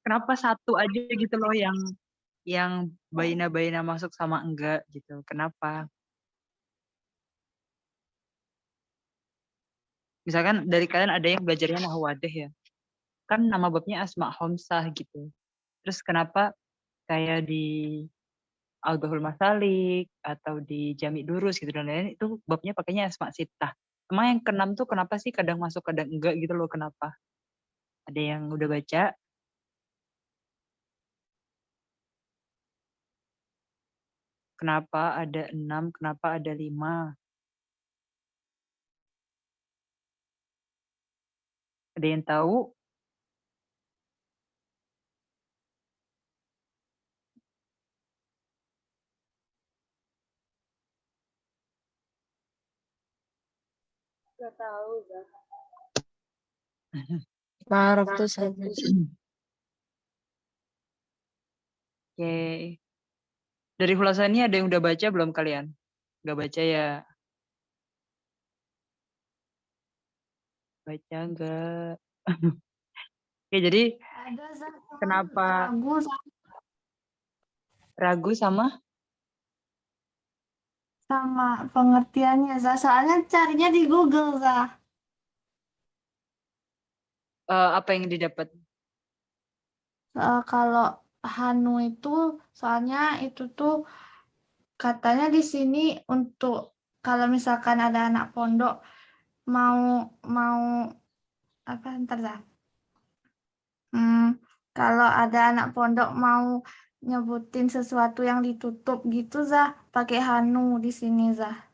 Kenapa satu aja gitu loh yang baina-baina masuk sama enggak gitu, kenapa? Misalkan dari kalian ada yang belajarnya nahwu wadih ya, kan nama babnya asma khamsah gitu. Terus kenapa kayak di Audhul Masalik atau di Jami' Durus gitu dan lain-lain itu babnya pakainya asma sittah. Emang yang keenam tuh kenapa sih kadang masuk kadang enggak gitu loh, kenapa? Ada yang udah baca? Kenapa ada 6, kenapa ada 5? Ada yang tahu? Gak tahu, Zah. Maaf tuh saya. Oke. Dari khulasa ini ada yang udah baca belum kalian? Gak baca ya? Baca enggak? Oke, jadi Ada, Zah. kenapa Ragu, Zah. ragu sama Sama pengertiannya, Zah. Soalnya carinya di Google, Zah. apa yang didapat? Kalau Hanu itu, soalnya itu tuh katanya di sini untuk kalau misalkan ada anak pondok mau mau apa ntar Zah. Kalau ada anak pondok mau nyebutin sesuatu yang ditutup gitu Zah, pakai Hanu di sini Zah.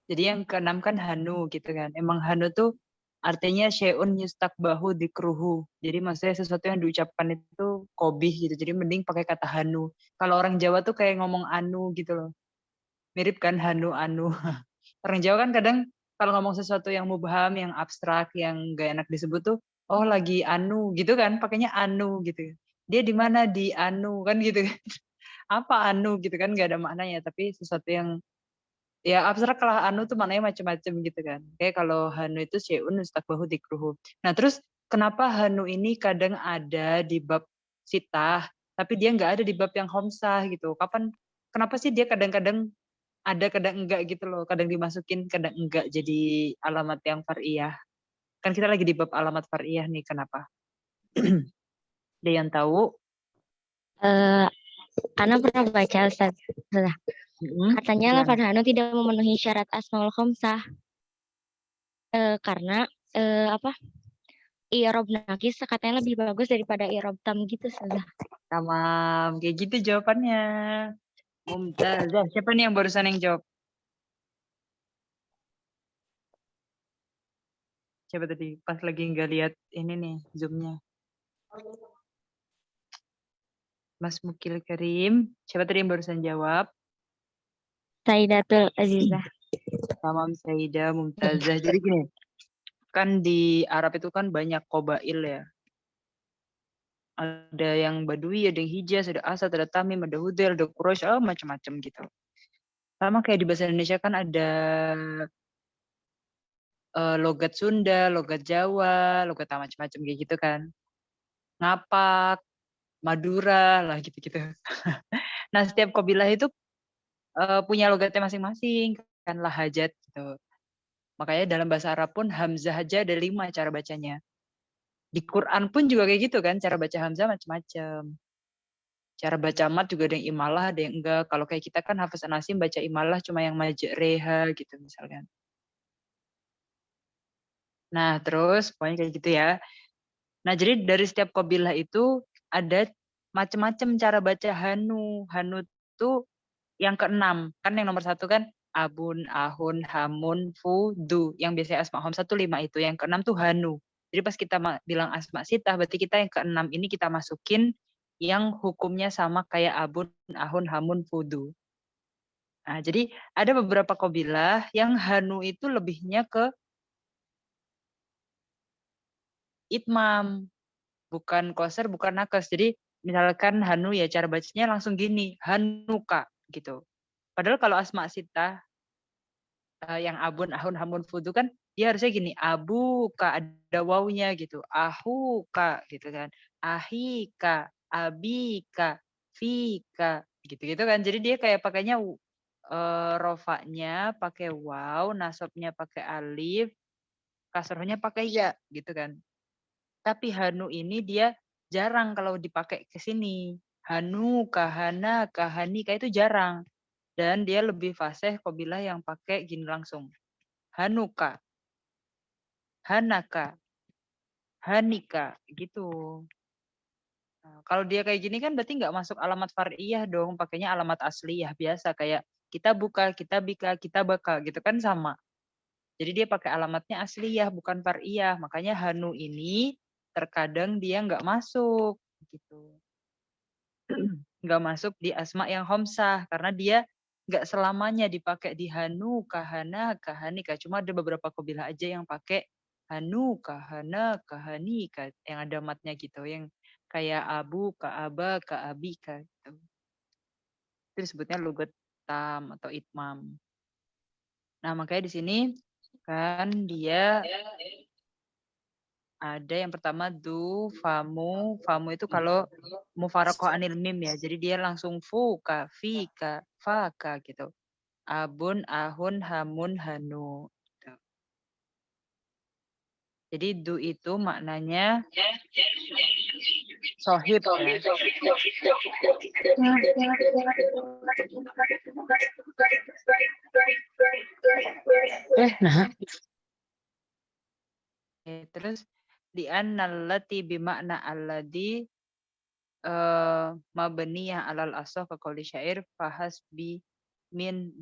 Jadi yang keenam kan hanu gitu kan. Emang hanu tuh artinya syai'un yustakbahu dikruhu. Jadi maksudnya sesuatu yang diucapkan itu kobih gitu. Jadi mending pakai kata hanu. Kalau orang Jawa tuh kayak ngomong anu gitu loh. Mirip kan hanu anu. Orang Jawa kan kadang kalau ngomong sesuatu yang mubham, yang abstrak, yang gak enak disebut tuh, oh lagi anu gitu kan, pakainya anu gitu. Dia di mana di anu kan gitu kan. Apa anu gitu kan gak ada maknanya, tapi sesuatu yang ya abstrak lah, anu tuh maknanya macam-macam gitu kan. Kayak kalau hanu itu syai'un yustakbahu dikruhu. Nah terus kenapa hanu ini kadang ada di bab sitah, tapi dia nggak ada di bab yang homsah gitu. Kenapa sih dia kadang-kadang ada kadang enggak gitu loh, kadang dimasukin kadang enggak jadi alamat yang far'iyah. Kan kita lagi di bab alamat far'iyah nih, kenapa? Ada yang tahu? Karena pernah baca Ustaz. Katanya Gimana? lafaz hanu tidak memenuhi syarat asmaul khamsah. Karena apa? I'rab nakis katanya lebih bagus daripada i'rab tam gitu Ustazah. Tamam, kayak gitu jawabannya. Mumtazah. Siapa nih yang barusan yang jawab? Siapa tadi? Pas lagi nggak lihat ini nih, zoomnya. Mas Mukil Karim. Siapa tadi yang barusan jawab? Saidatul Azizah. Tamam, Sayyidah Mumtazah. Jadi gini, kan di Arab itu kan banyak qabail ya. Ada yang Badui, ada yang Hijaz, ada Asad, ada Tamim, ada Hudayl, ada Quraisy, macam-macam gitu. Sama kayak di bahasa Indonesia kan ada logat Sunda, logat Jawa, logat macam-macam kayak gitu kan. Ngapak, Madura lah gitu-gitu. Nah, setiap kabilah itu punya logatnya masing-masing kan lahajat gitu. Makanya dalam bahasa Arab pun hamzah aja ada 5 cara bacanya. Di Quran pun juga kayak gitu kan, cara baca hamzah macam-macam. Cara baca mat juga ada yang imalah, ada yang enggak. Kalau kayak kita kan Hafiz An-Nasim baca imalah cuma yang majreha gitu misalkan. Nah, terus pokoknya kayak gitu ya. Nah, jadi dari setiap kabilah itu ada macam-macam cara baca hanu. Hanu itu yang keenam. Kan yang nomor 1 kan abun, ahun, hamun, fudu. Yang biasanya asma hamzah itu 5 itu. Yang keenam tuh hanu. Jadi pas kita bilang asma sitah, berarti kita yang keenam ini kita masukin yang hukumnya sama kayak abun, ahun, hamun, fudu. Nah, jadi ada beberapa kabilah yang hanu itu lebihnya ke itmam, bukan koser, bukan nakes. Jadi misalkan hanu ya cara bacanya langsung gini, hanuka gitu. Padahal kalau asma sitah yang abun, ahun, hamun, fudu kan Dia harusnya gini, abuka ada wawunya gitu, ahuka gitu kan, ahika, abika, fika, gitu-gitu kan. Jadi dia kayak pakainya rofanya pakai waw, nasabnya pakai alif, kasrohnya pakai ya gitu kan. Tapi hanu ini dia jarang kalau dipakai ke sini. Hanu, kahana, kahanika itu jarang. Dan dia lebih fasih qabilah yang pakai gini langsung. Hanuka, hanaka, hanika gitu. Nah, kalau dia kayak gini kan berarti nggak masuk alamat far'iyah dong, pakainya alamat asliyah biasa kayak kita buka, kita bika, kita baka gitu kan sama. Jadi dia pakai alamatnya asliyah bukan far'iyah. Makanya hanu ini terkadang dia nggak masuk gitu. Nggak masuk di asma yang homsah karena dia nggak selamanya dipakai di hanu, kahana, kahanika. Cuma ada beberapa qabilah aja yang pakai hanu, kahana, kahanika yang ada matnya gitu, yang kayak abu, kaaba, kaabika gitu. Itu disebutnya lugat tam atau itmam. Nah, makanya di sini kan dia ada yang pertama famu. Famu itu kalau mufaraqah anil mim ya. Jadi dia langsung fuka, fika, faka gitu. Abun, ahun, hamun, hanu. Gitu. Jadi du itu maknanya sohib ya. Nah, Terus di annallati bimakna alladhi mabniyah alal asah ka qauli syair fahasbi min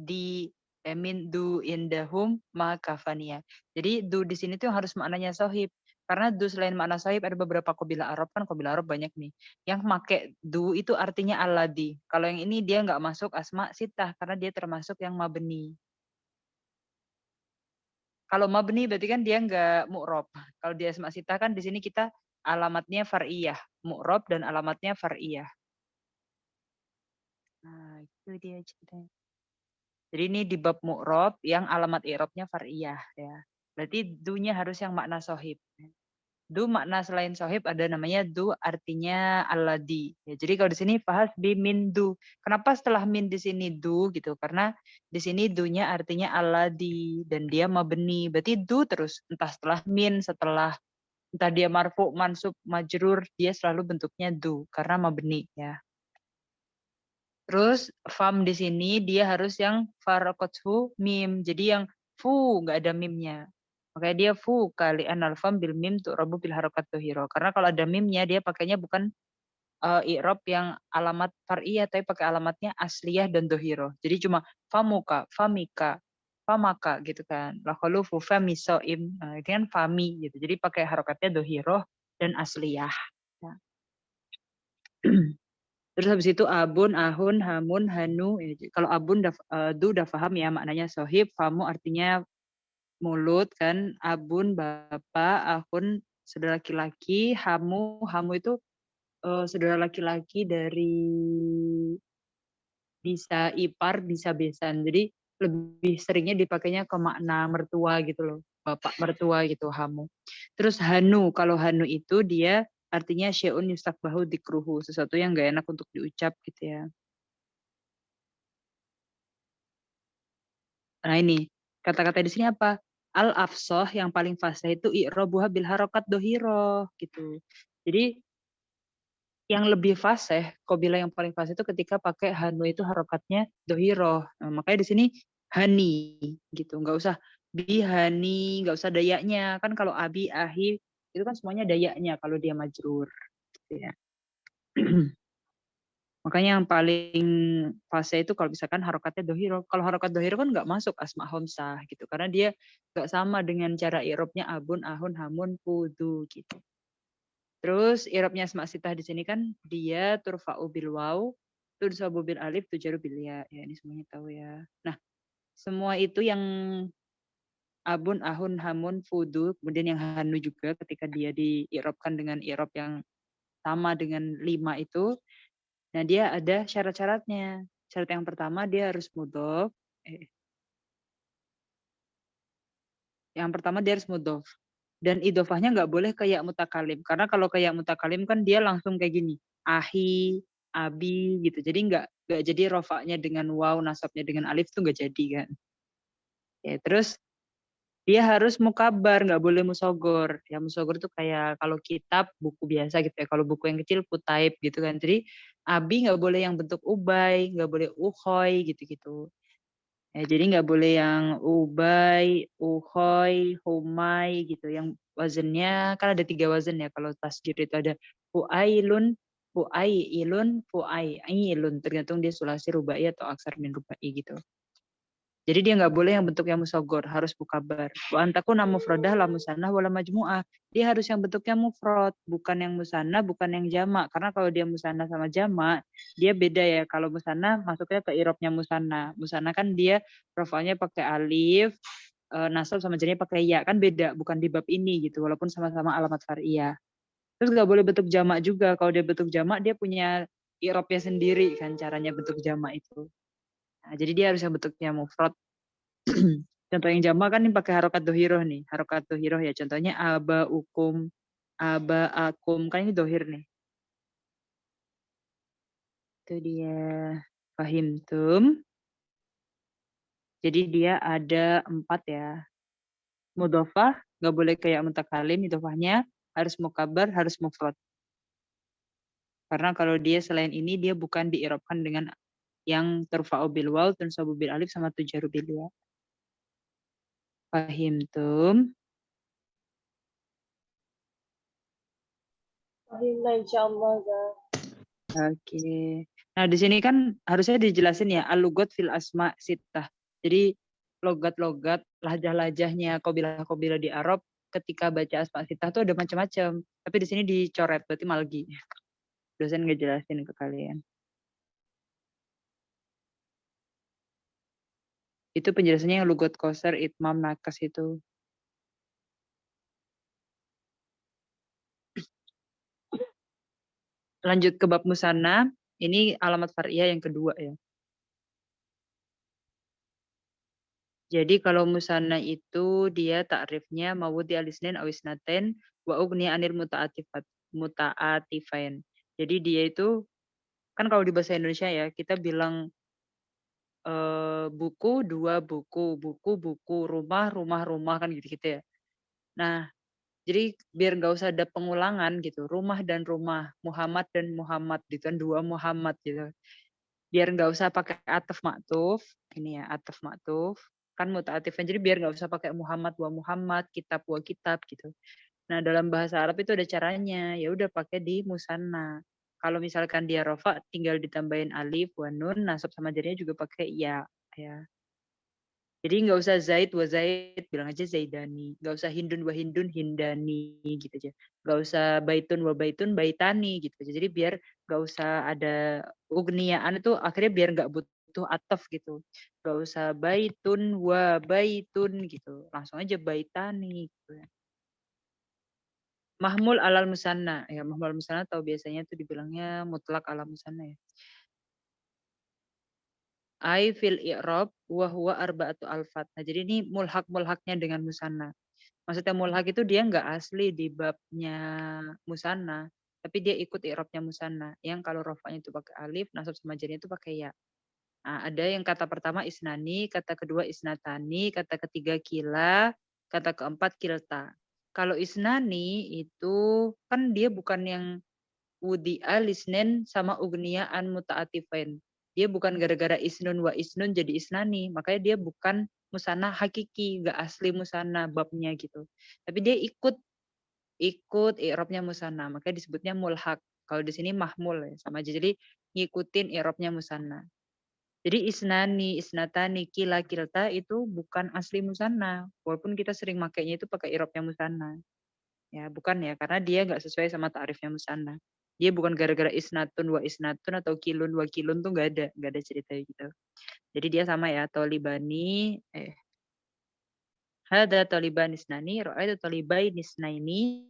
du indahum ma kafaniya. Jadi du di sini tuh harus maknanya sohib. Karena du selain makna sohib ada beberapa qabilah Arab kan qabilah Arab banyak nih. Yang make du itu artinya alladhi. Kalau yang ini dia nggak masuk asma sitah karena dia termasuk yang mabni. Kalau mabni berarti kan dia nggak mu'rob. Kalau di asma sitah kan di sini kita alamatnya far'iyah, mu'rob dan alamatnya far'iyah. Nah, itu dia ceritanya. Jadi ini di bab mu'rob yang alamat i'robnya far'iyah ya. Berarti dunya harus yang makna sohib. Du makna selain sohib ada namanya du artinya alladhi. Ya, jadi kalau di sini fahas bi min du. Kenapa setelah min di sini du gitu? Karena di sini dunya artinya alladhi dan dia mabni. Berarti du terus entah setelah min, entah dia marfu, mansub, majrur, dia selalu bentuknya du karena mabni ya. Terus fam di sini dia harus yang faraqathu mim. Jadi yang fu nggak ada mimnya. Makanya dia fu kali anal fam bil mim tu'rabu bil harakat dhuhira. Karena kalau ada mimnya dia pakainya bukan i'rab yang alamat far'iyah tapi pakai alamatnya asliyah dan dhuhira. Jadi cuma famuka, famika, famaka gitu kan. La khalufu fami soim. Nah, itu kan fami gitu. Jadi pakai harakatnya dhuhira dan asliyah. Ya. Terus habis itu abun, ahun, hamun, hanu. Kalau abun du udah paham ya maknanya sohib. Famu artinya mulut kan. Abun bapak, ahun saudara laki-laki, hamu itu saudara laki-laki dari bisa ipar, bisa besan. Jadi lebih seringnya dipakainya ke makna mertua gitu loh. Bapak mertua gitu hamu. Terus hanu, kalau hanu itu dia artinya syai'un yustakbahu dikruhu, sesuatu yang gak enak untuk diucap gitu ya. Nah ini, kata-kata di sini apa? Al-afsah yang paling fasih itu i'robuha bil harokat dohiro gitu. Jadi yang lebih fasih, qabilah yang paling fasih itu ketika pakai hanu itu harokatnya dohiro. Nah, makanya di sini hani gitu, nggak usah bihani, nggak usah dayaknya. Kan kalau abi, ahi itu kan semuanya dayaknya kalau dia majrur. Gitu ya. Makanya yang paling fase itu kalau misalkan harokatnya dohiro. Kalau harokat dohiro kan nggak masuk asma homsah gitu. Karena dia nggak sama dengan cara i'robnya abun, ahun, hamun, kudu gitu. Terus i'robnya asma sitah di sini kan dia turfa'u bil waw, tunsabu bil alif, tujaru bil ya. Ya ini semuanya tahu ya. Nah, semua itu yang abun, ahun, hamun, fudu, kemudian yang hanu juga ketika dia di-i'robkan dengan i'rob yang sama dengan 5 itu. Nah, dia ada syarat-syaratnya. Syarat yang pertama dia harus mudhof. Yang pertama dia harus mudhof. Dan idhofahnya nggak boleh kayak mutakalim. Karena kalau kayak mutakalim kan dia langsung kayak gini. Ahi, abi gitu. Jadi nggak jadi rofaknya dengan waw, nasabnya dengan alif tuh nggak jadi kan. Ya, terus dia harus mukabar, nggak boleh musogor. Ya musogor tuh kayak kalau kitab, buku biasa gitu ya. Kalau buku yang kecil kutaib gitu kan. Jadi abi nggak boleh yang bentuk ubay, nggak boleh uhoy gitu-gitu. Ya, jadi nggak boleh yang ubay, uhoy, humay gitu. Yang wazannya kan ada 3 wazan ya. Kalau tasjid itu ada fuailun, fuailun, fuailun. Tergantung dia sulasi rubai atau aksar min rubai gitu. Jadi dia nggak boleh yang bentuknya musogor, harus mukabar. Wa antakuna mufradah la musannah wala majmu'ah. Dia harus yang bentuknya mufrad, bukan yang musanna, bukan yang jamak. Karena kalau dia musanna sama jamak, dia beda ya. Kalau musanna masuknya ke irobnya musanna. Musanna kan dia rofanya pakai alif, nasab sama jadinya pakai ya. Kan beda, bukan di bab ini gitu. Walaupun sama-sama alamat far'iyah. Terus nggak boleh bentuk jamak juga. Kalau dia bentuk jamak, dia punya irobnya sendiri kan caranya bentuk jamak itu. Nah, jadi dia harus yang bentuknya mufrad. Contoh yang jamak kan ini pakai harokat dohiroh nih. Harokat dohiroh ya. Contohnya aba ukum, aba akum. Kan ini dohir nih. Itu dia. Fahimtum. Jadi dia ada 4 ya. Mudhofah, nggak boleh kayak mutakalim. Idhofahnya harus mukabar, harus mufrad. Karena kalau dia selain ini, dia bukan diirobkan dengan yang turfa'u bil waw, tunsabu bil alif, sama tujaru bil ya. Fahimtum. Fahimna insyaallah. Oke. Nah, di sini kan harusnya dijelasin ya al-lugat fil asma sittah. Jadi logat-logat, lahjah-lahjahnya qabilah-qabilah di Arab ketika baca asma sittah tuh ada macam-macam. Tapi di sini dicoret, berarti malgi. Dosen nggak jelasin ke kalian. Itu penjelasannya yang lugat qasar, itmam, nakas itu. Lanjut ke bab musanna, ini alamat far'iyah yang kedua ya. Jadi kalau musanna itu dia ta'rifnya mawudi alisnain aw isnatain wa ugni anil muta'atifain. Jadi dia itu kan kalau di bahasa Indonesia ya kita bilang buku, 2 buku, buku, buku, rumah, rumah, rumah kan gitu-gitu ya. Nah, jadi biar nggak usah ada pengulangan gitu, rumah dan rumah, Muhammad dan Muhammad gitu kan 2 Muhammad gitu. Biar nggak usah pakai ataf maktuf, ini ya ataf maktuf, kan muta'atifan jadi biar nggak usah pakai Muhammad wa Muhammad, kitab wa kitab gitu. Nah dalam bahasa Arab itu ada caranya, ya udah pakai di musanna. Kalau misalkan dia rofa tinggal ditambahin alif wa nun, nasab sama jadinya juga pakai ya. Jadi nggak usah Zaid wa Zaid, bilang aja Zaidani. Nggak usah Hindun wa Hindun, Hindani gitu aja. Nggak usah Baitun wa Baitun, Baitani gitu aja. Jadi biar nggak usah ada ugniaan itu akhirnya biar nggak butuh ataf gitu. Nggak usah Baitun wa Baitun gitu. Langsung aja Baitani gitu ya. Mahmul alal musanna. Ya, mahmul alal musanna atau biasanya itu dibilangnya mutlak alal musanna ya. Ai fil i'rab wa huwa arba'atu alfat. Nah, jadi ini mulhak-mulhaknya dengan musanna. Maksudnya mulhak itu dia nggak asli di babnya musanna, tapi dia ikut i'rabnya musanna. Yang kalau rofanya itu pakai alif, nasab sama jarnya itu pakai ya. Nah, ada yang kata pertama isnani, kata kedua isnatani, kata ketiga kila, kata keempat kilta. Kalau isnani itu kan dia bukan yang wudi'a lisnen sama ugnia'an muta'atifain. Dia bukan gara-gara isnun wa isnun jadi isnani. Makanya dia bukan musana hakiki, gak asli musana babnya gitu. Tapi dia ikut i'rabnya musana, makanya disebutnya mulhak. Kalau di sini mahmul ya, sama aja. Jadi ngikutin i'rabnya musana. Jadi isnani, isnatani, kila, kilta itu bukan asli musana. Walaupun kita sering makainya itu pakai i'rabnya musana. Ya, bukan ya, karena dia nggak sesuai sama ta'rifnya musanna. Dia bukan gara-gara isnatun wa isnatun atau kilun wa kilun tuh nggak ada cerita gitu. Jadi dia sama ya, tolibani, hada toliban isnani, ra'aitu tolibain isnaini,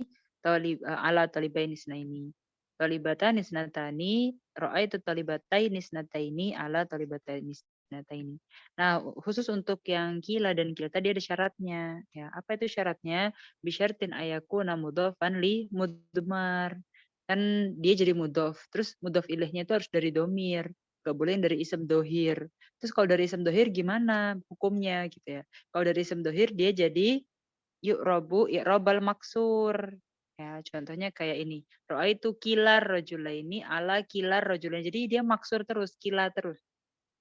ala tolibain isnaini. Tolibatan isnatani, ra'aitu tolibatain isnataini, ala tolibatain ini. Nah, khusus untuk yang kila dan kilta dia ada syaratnya. Ya, apa itu syaratnya? Bisyartin ayakuna mudhofan li mudmar. Kan dia jadi mudhof. Terus mudhof ilaihnya itu harus dari domir. Gak boleh yang dari isem dohir. Terus kalau dari isem dohir gimana hukumnya gitu ya? Kalau dari isem dohir dia jadi yu'robu i'robal maksur. Ya, contohnya kayak ini. Ro'aitu kilar rojulaini ala kilar rojulaini. Jadi dia maksur terus, kila terus.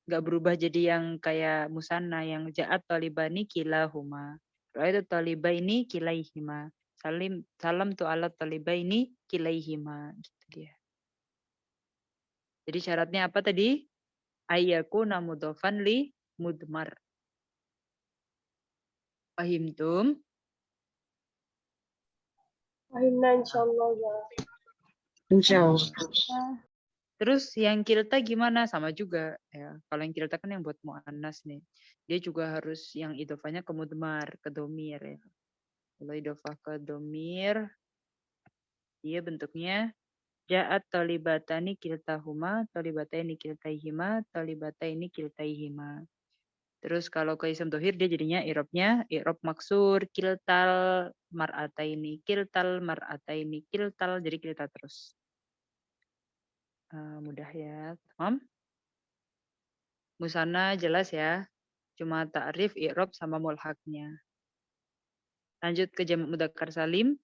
Nggak berubah jadi yang kayak musanna yang ja'at talibani kilahuma. Ro'aitu talibaini kilaihima. Salam tu ala talibaini kilaihima. Gitu dia. Jadi syaratnya apa tadi? Ayyakuna mudhofan li mudmar. Fahimtum? Fahimna insyaallah ya. Nah, Terus yang kilta gimana? Sama juga ya. Kalau yang kilta kan yang buat mu'annas nih. Dia juga harus yang idofahnya ke mudmar, ke domir ya. Kalau idofah ke domir, dia bentuknya ja'at talibatani kiltahuma, talibatani kiltaihima, talibatani kiltaihima. Terus kalau ke ism dohir dia jadinya i'robnya i'rob maksur, kiltal mar'ataini, kiltal mar'ataini, kiltal, jadi kilta terus. Mudah ya, Tom. Musanna jelas ya. Cuma ta'rif, i'rob, sama mulhaknya. Lanjut ke jamak mudzakkar salim.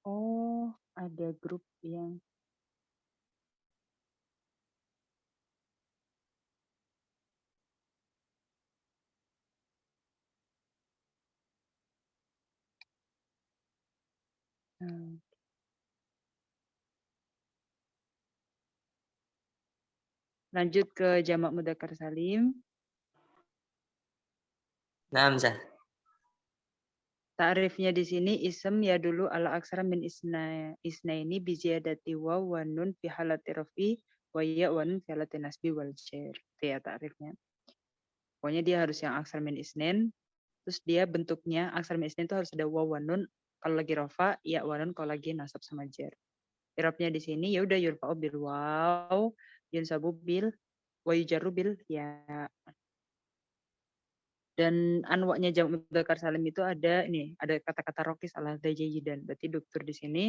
Oh, ada grup yang lanjut ke jamak mudzakkar salim. Naam, Zah. Ta'rifnya di sini ism ya dulu ala aksara min isna ini biziyadati waw wa nun fi halati rafi wa ya wa nun fi halati nasbi wal jar. Itu ya ta'rifnya. Pokoknya dia harus yang aksar min isnin. Terus dia bentuknya aksar min isnin itu harus ada waw wa nun kalau lagi rafa, ya wa nun kalau lagi nasab sama jar. I'rabnya di sini ya udah yurfa'u bil waw, yunsabu bil wa yujarru bil ya. Dan anwaknya jamak mudzakkar salim itu ada ini, ada kata-kata rokis ala dajayidan. Berarti dokter di sini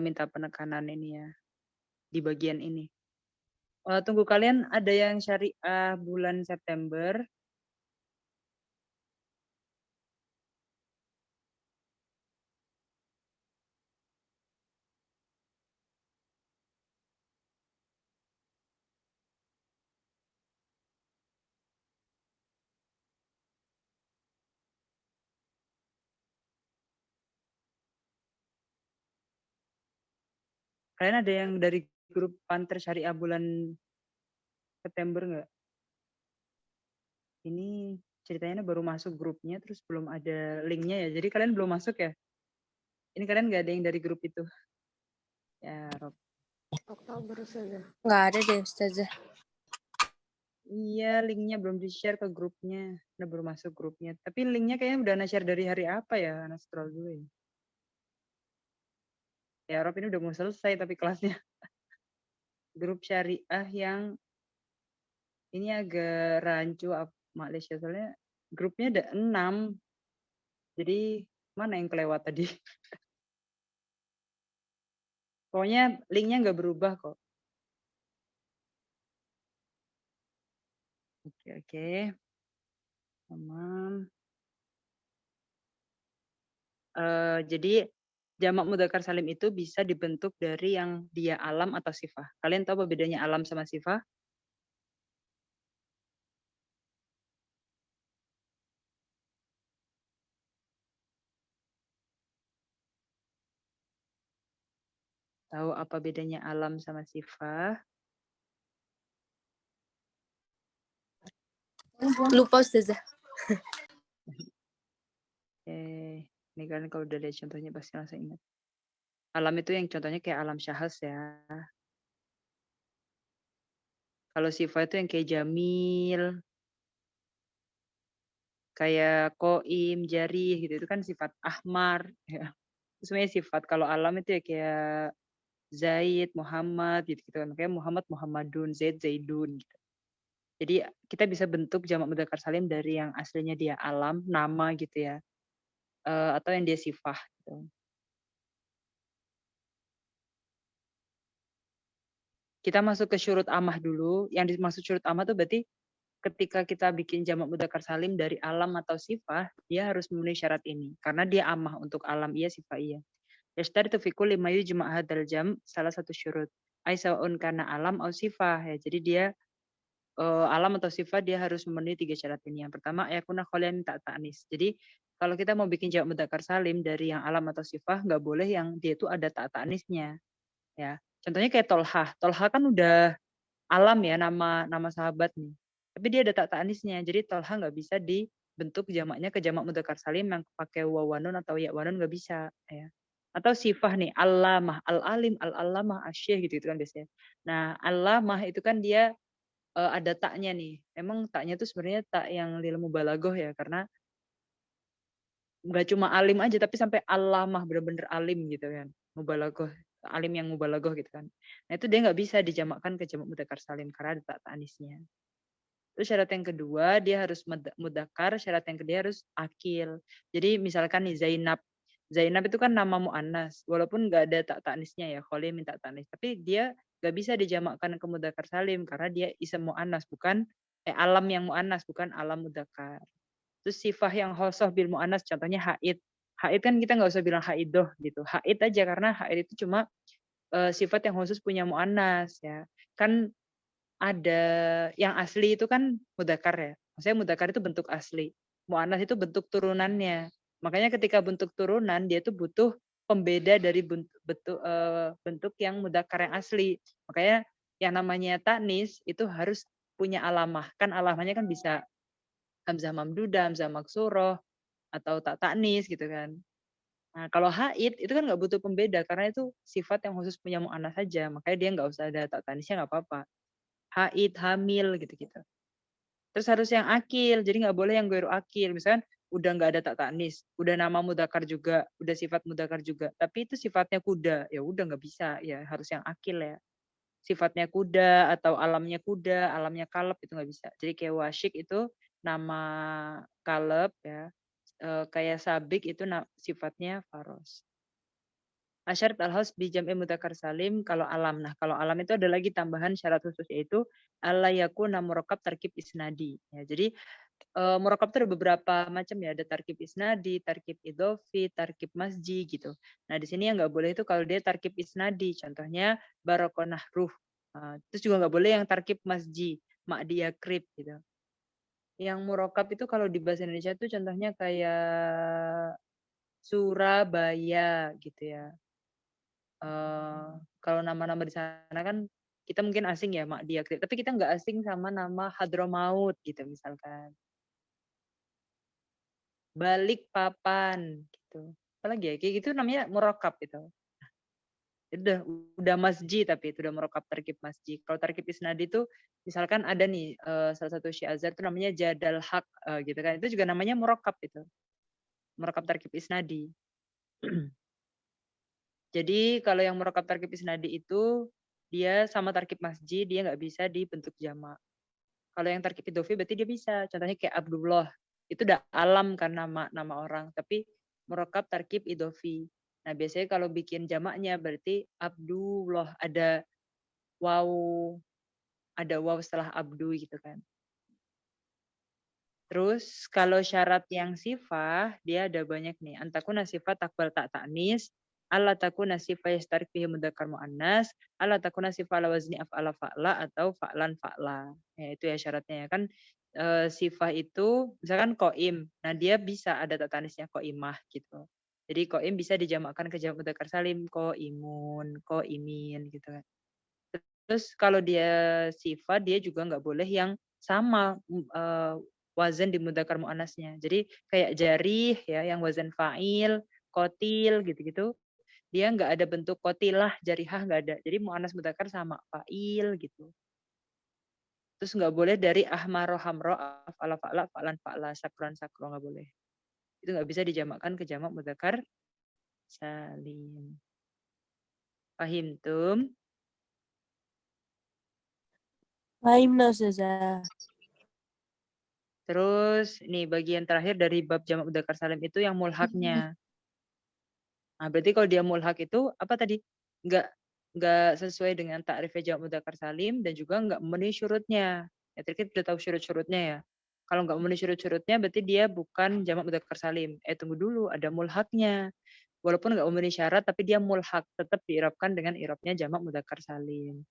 minta penekanan ini ya di bagian ini. Tunggu kalian ada yang syariah bulan September. Kalian ada yang dari grup Panter Syariah bulan September nggak? Ini ceritanya baru masuk grupnya, terus belum ada linknya ya. Jadi kalian belum masuk ya? Ini kalian nggak ada yang dari grup itu? Ya, Rob. Oktober saja. Nggak ada deh, Ustazah. Iya, linknya belum di-share ke grupnya. Udah baru masuk grupnya. Tapi linknya kayaknya udah share dari hari apa ya? Ana scroll dulu ya. Ya, Rob ini udah mau selesai tapi kelasnya. Grup syariah yang ini agak rancu Malaysia soalnya grupnya ada 6. Jadi mana yang kelewat tadi? Pokoknya linknya nggak berubah kok. Oke. Tamam. Jadi jamak mudzakkar salim itu bisa dibentuk dari yang dia alam atau sifah. Kalian tahu apa bedanya alam sama sifah? Tahu apa bedanya alam sama sifah? Lupa, Ustazah. Ini kan kalau udah lihat contohnya pasti langsung ingat. Alam itu yang contohnya kayak alam syahas ya. Kalau sifat itu yang kayak jamil, kayak koim, jarih gitu, itu kan sifat ahmar ya. Itu sebenarnya sifat. Kalau alam itu ya kayak Zaid, Muhammad gitu gitu kan. Makanya Muhammad Muhammadun, Zaid Zaidun gitu. Jadi kita bisa bentuk jamak mudzakkar salim dari yang aslinya dia alam, nama gitu ya. Atau yang dia sifah gitu. Kita masuk ke syurut amah dulu. Yang dimaksud syurut amah tuh berarti ketika kita bikin jamak mudzakkar salim dari alam atau sifah, dia harus memenuhi syarat ini. Karena dia amah untuk alam iya, sifah iya. Yashtaritu fi kulli ma yujma' hadzal jam' salah satu syurut. Ai sawa'un kana alam au sifah ya. Jadi dia alam atau sifat dia harus memenuhi 3 syarat ini. Yang pertama yakuna khalian min ta'nis. Jadi kalau kita mau bikin jamak mudzakkar salim dari yang alam atau sifah nggak boleh yang dia itu ada ta'nisnya ya. Contohnya kayak Tolhah. Tolhah kan udah alam ya, nama sahabat nih. Tapi dia ada ta'nisnya. Jadi Tolhah nggak bisa dibentuk jamaknya ke jamak mudzakkar salim yang pakai wawanun atau ya wanun nggak bisa ya. Atau sifah nih, allamah, al-alim, al-allamah, asyih gitu kan biasanya. Nah, allamah itu kan dia ada taknya nih. Emang taknya tuh sebenarnya tak yang lil mubalaghah ya, karena nggak cuma alim aja tapi sampai allamah, bener-bener alim gitu kan. Mubalaghah, alim yang mubalaghah gitu kan. Nah, itu dia nggak bisa dijamakkan ke jamak mudzakkar salim karena ada tak ta'nisnya. Terus syarat yang kedua, dia harus mudzakkar, syarat yang kedua harus akil. Jadi misalkan nih Zainab. Zainab itu kan nama muannas, walaupun nggak ada tak ta'nisnya ya, Kholim minta ta'nis, tapi dia nggak bisa dijamakkan ke mudzakkar salim karena dia ism muannas, bukan alam yang muannas, bukan alam mudzakkar. Terus sifah yang khosoh bil muannas, contohnya haid. Haid kan kita nggak usah bilang haidoh gitu. Haid aja karena haid itu cuma sifat yang khusus punya muannas ya. Kan ada yang asli itu kan mudzakkar ya. Maksudnya mudzakkar itu bentuk asli. Muannas itu bentuk turunannya. Makanya ketika bentuk turunan dia tuh butuh pembeda dari bentuk yang mudzakkar yang asli. Makanya yang namanya taknis itu harus punya alamah. Kan alamahnya kan bisa hamzah mamdudah, hamzah maksuroh, atau tak taknis gitu kan. Nah, kalau haid itu kan nggak butuh pembeda karena itu sifat yang khusus punya muannas saja. Makanya dia nggak usah ada tak taknisnya nggak apa-apa. Haid, hamil gitu-gitu. Terus harus yang akil, jadi nggak boleh yang ghairu akil. Misalkan udah nggak ada tak taknis, udah nama mudzakkar juga, udah sifat mudzakkar juga, tapi itu sifatnya kuda, ya udah nggak bisa, ya harus yang akil ya. Sifatnya kuda atau alamnya kaleb itu nggak bisa. Jadi kayak wasyik itu nama kaleb ya, kayak sabik itu sifatnya faros. Asyarat al-haus bi jam'i mudzakkar salim kalau alam. Nah, kalau alam itu ada lagi tambahan syarat khusus yaitu alla yakuna murakkab tarkib isnadi. Ya, jadi murakkab itu ada beberapa macam ya, ada tarkib isnadi, tarkib idhofi, tarkib masji gitu. Nah, di sini yang nggak boleh itu kalau dia tarkib isnadi, contohnya barokonah ruh. Terus juga nggak boleh yang tarkib masji, ma'diyakrib gitu. Yang murakkab itu kalau di bahasa Indonesia itu contohnya kayak Surabaya gitu ya. Kalau nama-nama di sana kan kita mungkin asing ya Mak Diakrib, tapi kita nggak asing sama nama Hadramaut gitu misalkan. Balikpapan gitu. Apalagi ya, kayak gitu namanya murakkab gitu. Udah masjid tapi itu udah murakkab tarkib masjid. Kalau tarkib isnadi itu misalkan ada nih salah satu Syiazar itu namanya Jadal Haq gitu kan. Itu juga namanya murakkab itu. Murakkab tarkib isnadi. Jadi kalau yang murakkab tarkib isnadi itu dia sama tarkib masjid, dia nggak bisa dibentuk jamak. Kalau yang tarkib idhofi berarti dia bisa. Contohnya kayak Abdullah. Itu udah alam kan nama orang, tapi murakkab tarkib idhofi. Nah, biasanya kalau bikin jamaknya berarti Abdullah ada waw setelah abdu gitu kan. Terus kalau syarat yang sifah dia ada banyak nih. Antakuna sifat takbal tak ta'nis, Allah takuna sifat yastarik fihi mudzakkar muannas, Allah takuna sifat ala wazni af'ala fa'la atau fa'lan fa'la. Ya itu ya syaratnya ya kan sifah itu misalkan qaim. Nah, dia bisa ada tak ta'nisnya qaimah gitu. Jadi qaim bisa dijamakkan ke jamak mudzakkar salim, qaimun, qaimin gitu kan. Terus kalau dia sifat dia juga nggak boleh yang sama wazan di mudzakkar muannasnya. Jadi kayak jarih ya yang wazan fa'il, qatil gitu-gitu. dia nggak ada bentuk kotilah, jarihah nggak ada. Jadi mu'annas mudzakkar sama fa'il gitu. Terus nggak boleh dari ahmaro hamro, af'ala fa'la, fa'lan fa'la, sakron sakro, nggak boleh. Itu nggak bisa dijamakkan ke jamak mudzakkar salim. Fahimtum? Fahimna Ustazah. Terus nih bagian terakhir dari bab jamak mudzakkar salim itu yang mulhaknya. Nah, berarti kalau dia mulhak itu apa tadi? Nggak sesuai dengan takrifnya jamak mudzakkar salim dan juga nggak memenuhi syurutnya. Ya, tadi kita udah tahu syurut-syurutnya ya. Kalau nggak memenuhi syurut-syurutnya berarti dia bukan jamak mudzakkar salim. Tunggu dulu, ada mulhaknya. Walaupun nggak memenuhi syarat tapi dia mulhak, tetap diirabkan dengan irabnya jamak mudzakkar salim.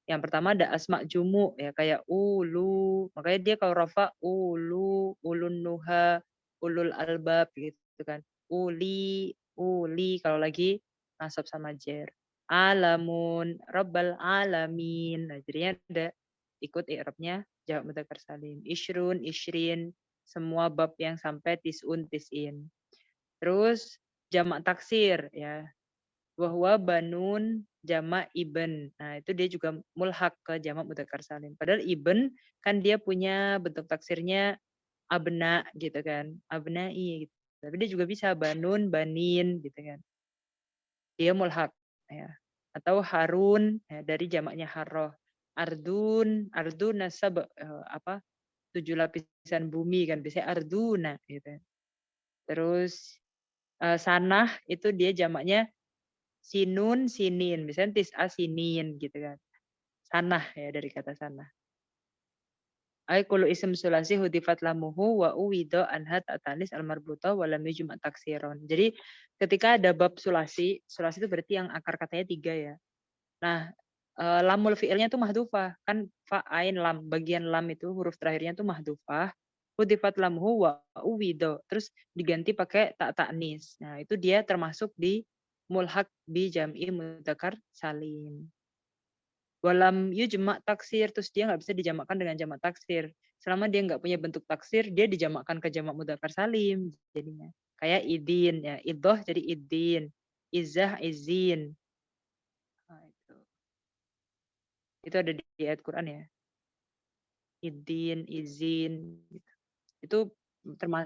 Yang pertama ada asma jumu ya kayak ulu. Makanya dia kalau rafa ulu, ulun nuha, ulul albab gitu kan. Uli, uli kalau lagi nasab sama jer. Alamun, rabbal alamin. Nah, jadinya ada ikut i'rabnya jamak mudzakkar salim. Ishrun, ishrin, semua bab yang sampai tisun, tisin. Terus jamak taksir ya. Wahwa banun jamak ibn. Nah, itu dia juga mulhak ke jamak mudzakkar salim. Padahal ibn kan dia punya bentuk taksirnya abna gitu kan. Abnai gitu. Tapi dia juga bisa banun, banin gitu kan. Dia mulhak ya. Atau harun ya, dari jamaknya harroh. Ardun, ardun nasab apa? 7 lapisan bumi kan biasanya arduna gitu. Terus sanah itu dia jamaknya sinun, sinin. Misalnya tis'a sinin gitu kan. Sanah ya dari kata sanah. Ay kullu ism sulasi hudifat lamuhu wa uwido anhat atanis al-marbuta wa lam yujma' taksiron. Jadi ketika ada bab sulasi itu berarti yang akar katanya 3 ya. Nah, lamul fi'ilnya tuh mahdufah. Kan fa ain lam, bagian lam itu huruf terakhirnya tuh mahdufah. Hudifat lamuhu wa uwido. Terus diganti pakai tak ta'nis. Nah, itu dia termasuk di mulhaq bi jam'i mudzakkar salim. Walam yujma' taksir, terus dia nggak bisa dijamakkan dengan jamak taksir. Selama dia nggak punya bentuk taksir, dia dijamakkan ke jamak mudzakkar salim jadinya. Kayak idin ya, idhoh jadi idin, izah izin. Nah, itu ada di ayat Quran ya. Idin, izin gitu. Itu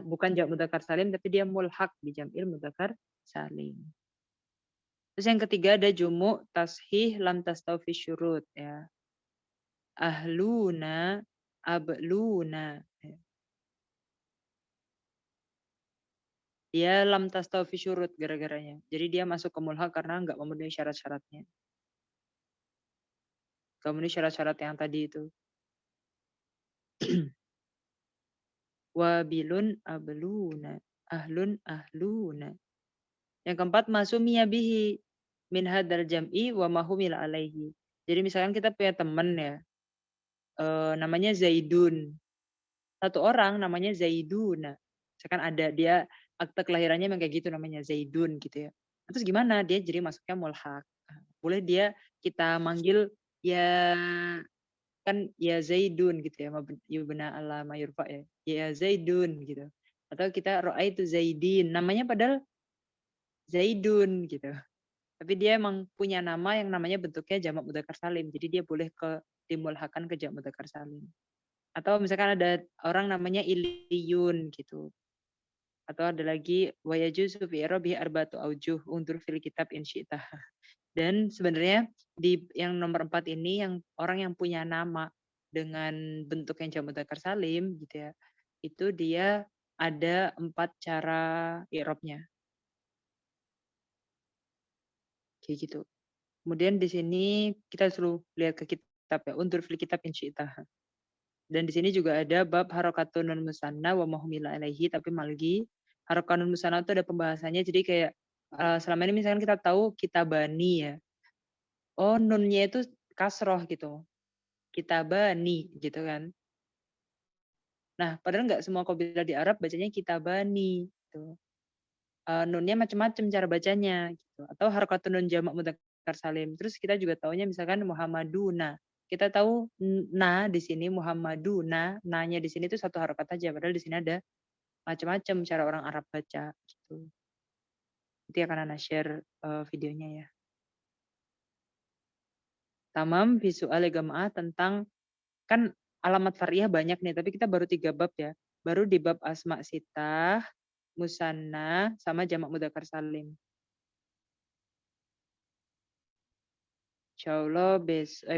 bukan jamak mudzakkar salim tapi dia mulhaq bi jam'il mudzakkar salim. Terus yang ketiga ada jumu tashih lam tastawfi syurut ya. Ahluna, abluna. Dia lam tastawfi syurut gara-garanya. Jadi dia masuk ke mulhaq karena nggak memenuhi syarat-syaratnya. Nggak memenuhi syarat-syarat yang tadi itu. Wabilun abluna. Ahlun ahluna. Yang keempat masumiyah bihi min hadal jam'i wa mahumil alaihi. Jadi misalkan kita punya teman ya. Namanya Zaidun. Satu orang namanya Zaiduna. Misalkan ada dia akte kelahirannya memang kayak gitu namanya Zaidun gitu ya. Terus gimana? Dia jadi masuknya mulhaq. Boleh dia kita manggil ya kan ya Zaidun gitu ya. Yubna ala mayurfa ya. Ya Zaidun gitu. Atau kita ra'aitu Zaidin. Namanya padahal Zaidun gitu. Tapi dia emang punya nama yang namanya bentuknya jamak mudzakkar salim. Jadi dia boleh dimulhakan ke jamak mudzakkar salim. Atau misalkan ada orang namanya Iliyun gitu. Atau ada lagi wayajuzu fi i'rabihi arba'atu aujuh undur fil kitab in syi'ta. Dan sebenarnya di yang nomor 4 ini yang orang yang punya nama dengan bentuk yang jamak mudzakkar salim gitu ya. Itu dia ada 4 cara i'rabnya. Kayak gitu. Kemudian di sini kita suruh lihat ke kitab ya, undur fil kitab in syi'ta. Dan di sini juga ada bab harokatun nun musanna wa mahmila alaihi, tapi malgi harokatun nun musanna itu ada pembahasannya. Jadi kayak selama ini misalkan kita tahu kitabani ya. Oh, nunnya itu kasroh gitu. Kitabani gitu kan. Nah, padahal nggak semua qabilah di Arab bacanya kitabani gitu. Nunnya macam-macam cara bacanya gitu. Atau harokatun nun jamak mudzakkar salim. Terus kita juga taunya misalkan Muhammaduna. Kita tahu na di sini Muhammaduna, na-nya di sini itu satu harokat aja, padahal di sini ada macam-macam cara orang Arab baca gitu. Nanti akan Ana share videonya ya. Tamam visual jamaah tentang, kan alamat far'iyah banyak nih, tapi kita baru 3 bab ya. Baru di bab asma sitah, musanna, sama jamak mudzakkar salim. Insyaallah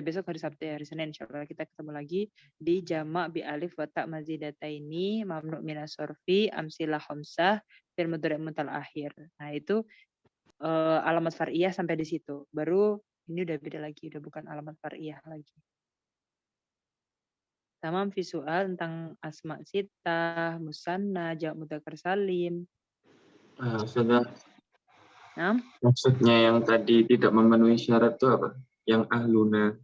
besok hari Sabtu ya, hari Senin insyaallah kita ketemu lagi di jamak bi alif wa ta mazidataini mamnu minas sorfi amsilah khamsah fil mudhari' mutal akhir. Nah, itu alamat far'iyah sampai di situ. Baru ini udah beda lagi, udah bukan alamat far'iyah lagi. Tamam visual tentang asma sitah, musanna, jamak mudzakkar salim. Sudah. Nah, Maksudnya yang tadi tidak memenuhi syarat itu apa? Yang ahluna.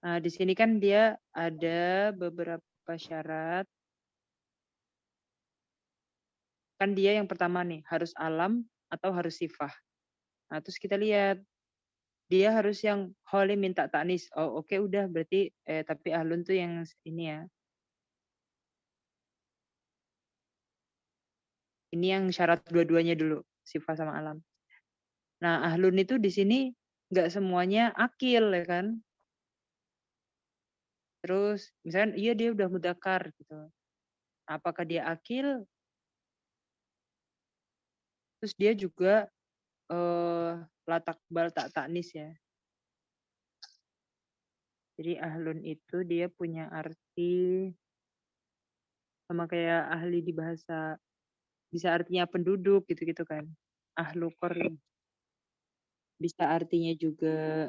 Nah, di sini kan dia ada beberapa syarat. Kan dia yang pertama nih, harus alam atau harus sifah. Nah, terus kita lihat, dia harus yang kholi minta ta'nis. Oh, oke, udah, berarti, tapi ahlun tuh yang ini ya. Ini yang syarat dua-duanya dulu, sifah sama alam. Nah, ahlun itu di sini nggak semuanya akil, ya kan? Terus, misalnya, iya dia udah mudzakkar gitu. Apakah dia akil? Terus dia juga latakbal tak taknis ya. Jadi ahlun itu dia punya arti sama kayak ahli di bahasa, bisa artinya penduduk gitu-gitu kan. Ahlu qarni. Bisa artinya juga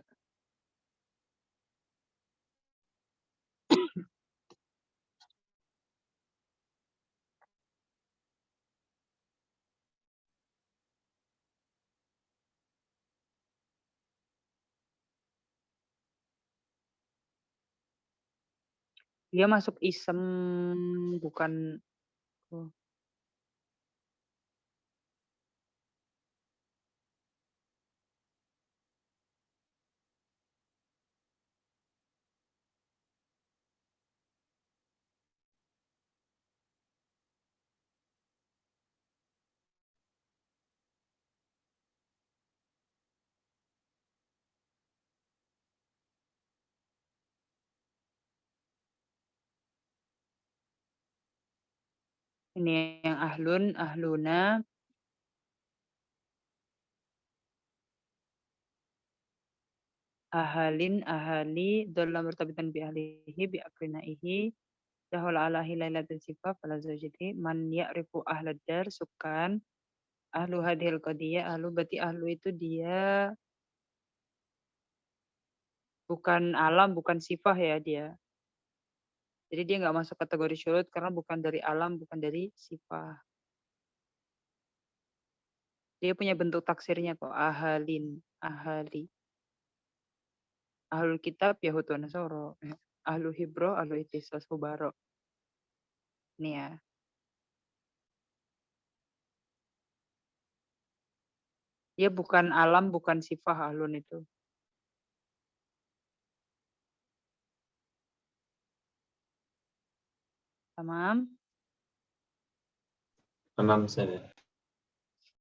dia masuk isem, bukan oh. Ini yang ahlun, ahluna. Ahalin, ahali, dolla murtabitan bi ahlihi, bi akrinaihi, dahul alahi lailatul sifah, fala zawjati, man ya'rifu ahlad dar, sukan, ahlu hadhil qadiyah, ahlu, berarti ahlu itu dia bukan alam, bukan sifah ya dia. Jadi dia nggak masuk kategori syurut karena bukan dari alam, bukan dari sifah. Dia punya bentuk taksirnya kok, ahalin, ahali. Ahlul kitab, Yahud wa Nasoro. Ahlu hibro, ahlu itisas hubaro. Ini ya. Dia bukan alam, bukan sifah ahlun itu. Tamam. Tamam saya.